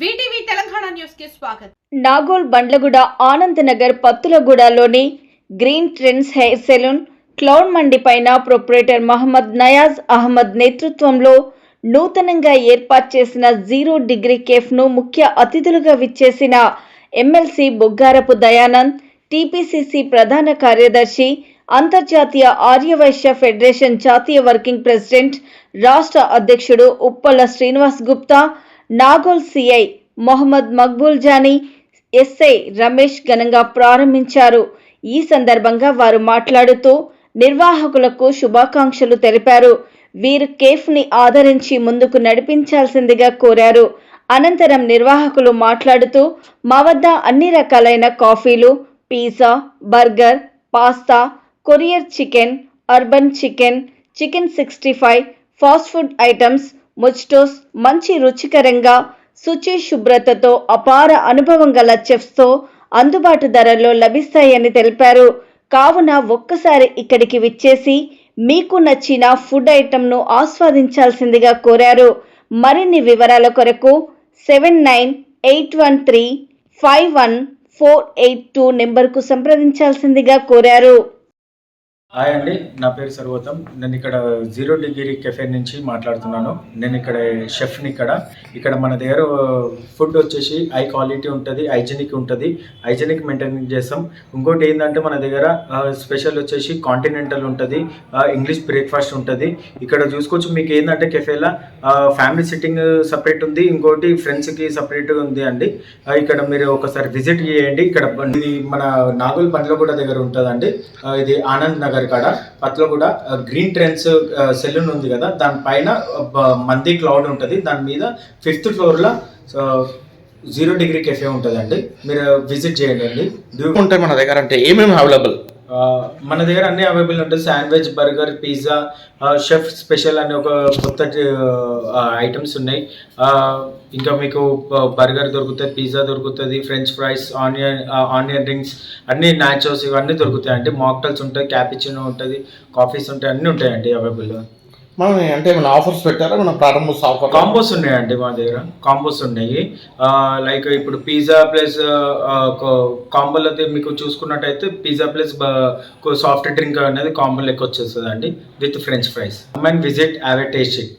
VTV Telangana news కి స్వాగతం. నాగోల్ బండ్లగూడ ఆనంద్ నగర్ పత్తులగూడలోని green trends hair salon cloud Mandi పైన ప్రొప్రైటర్ మహమ్మద్ నయాజ్ అహ్మద్ నేతృత్వంలో నూతనంగా ఏర్పాటు చేసిన 0 డిగ్రీ కేఫ్ ను ముఖ్య అతిథులుగా విచ్చేసిన ఎమ్మెల్సీ బొగ్గారపు దయానంద్, టీపీసీసీ ప్రధాన కార్యదర్శి, అంతర్జాతీయ ఆర్యవైశ్య ఫెడరేషన్ జాతీయ వర్కింగ్ ప్రెసిడెంట్, రాష్ట్ర అధ్యక్షుడు ఉప్పల శ్రీనివాస్ గుప్తా, నాగోల్ సిఐ మొహమ్మద్ మక్బూల్ జానీ, ఎస్ఐ రమేష్ ఘనంగా ప్రారంభించారు. ఈ సందర్భంగా వారు మాట్లాడుతూ నిర్వాహకులకు శుభాకాంక్షలు తెలిపారు. వీరు కేఫ్ ని ఆదరించి ముందుకు నడిపించాల్సిందిగా కోరారు. అనంతరం నిర్వాహకులు మాట్లాడుతూ మా వద్ద అన్ని రకాలైన కాఫీలు, పిజ్జా, బర్గర్, పాస్తా, కొరియర్ chicken, urban chicken, chicken 65, fast food items, mojitos మంచి రుచికరంగా శుచి శుభ్రతతో అపార అనుభవం గల చెఫ్స్తో అందుబాటు ధరల్లో లభిస్తాయని తెలిపారు. కావున ఒక్కసారి ఇక్కడికి విచ్చేసి మీకు నచ్చిన ఫుడ్ ఐటమ్ను ఆస్వాదించాల్సిందిగా కోరారు. మరిన్ని వివరాల కొరకు 7981351482 నెంబర్కు సంప్రదించాల్సిందిగా కోరారు. హాయ్ అండి, నా పేరు సర్వోత్తం. నేను ఇక్కడ 0 డిగ్రీ కెఫే నుంచి మాట్లాడుతున్నాను. నేను ఇక్కడ షెఫ్ని. ఇక్కడ మన దగ్గర ఫుడ్ వచ్చేసి హై క్వాలిటీ ఉంటుంది, హైజెనిక్ ఉంటుంది, హైజెనిక్ మెయింటైన్ చేస్తాం. ఇంకోటి ఏంటంటే మన దగ్గర స్పెషల్ వచ్చేసి కాంటినెంటల్ ఉంటుంది, ఇంగ్లీష్ బ్రేక్ఫాస్ట్ ఉంటుంది. ఇక్కడ చూసుకోవచ్చు మీకు ఏంటంటే కెఫేలో ఫ్యామిలీ సిట్టింగ్ సపరేట్ ఉంది, ఇంకోటి ఫ్రెండ్స్కి సపరేట్గా ఉంది అండి. ఇక్కడ మీరు ఒకసారి విజిట్ చేయండి. ఇక్కడ ఇది మన నాగోల్ బండ్లగూడ దగ్గర ఉంటుందండి. ఇది ఆనంద్ నగర్ కాడ పత్లగూడ గ్రీన్ ట్రెండ్స్ సెలూన్ ఉంది కదా, దానిపైన మంది క్లౌడ్ ఉంటుంది. దాని మీద 5th ఫ్లోర్లో 0 డిగ్రీ కెఫే ఉంటుందండి. మీరు విజిట్ చేయండి అండి. ఉంటాయి మన దగ్గర అంటే ఏమేమి అవైలబుల్? మన దగ్గర అన్ని అవైలబుల్ ఉంటాయి. Sandwich, burger, pizza, chef special అనే ఒక కొత్త ఐటమ్స్ ఉన్నాయి. ఇంకా మీకు బర్గర్ దొరుకుతుంది, పిజ్జా దొరుకుతుంది, ఫ్రెంచ్ ఫ్రైస్, ఆనియన్ రింగ్స్, అన్ని నాచోస్ ఇవన్నీ దొరుకుతాయండి. మాక్టైల్స్ ఉంటాయి, క్యాపిచినో ఉంటుంది, కాఫీస్ ఉంటాయి, అన్నీ ఉంటాయండి అవైలబుల్. మనం అంటే మన ఆఫర్స్ పెట్టారా? మన ప్రారంభ ఆఫర్ కాంబోస్ ఉన్నాయండి మా దగ్గర. కాంబోస్ ఉన్నాయి. లైక్ ఇప్పుడు పిజ్జా ప్లస్ కాంబోలో మీకు చూసుకున్నట్టయితే పిజ్జా ప్లస్ సాఫ్ట్ డ్రింక్ అనేది కాంబో లెక్క వచ్చేస్తుంది అండి, with French fries. Visit, have a taste it.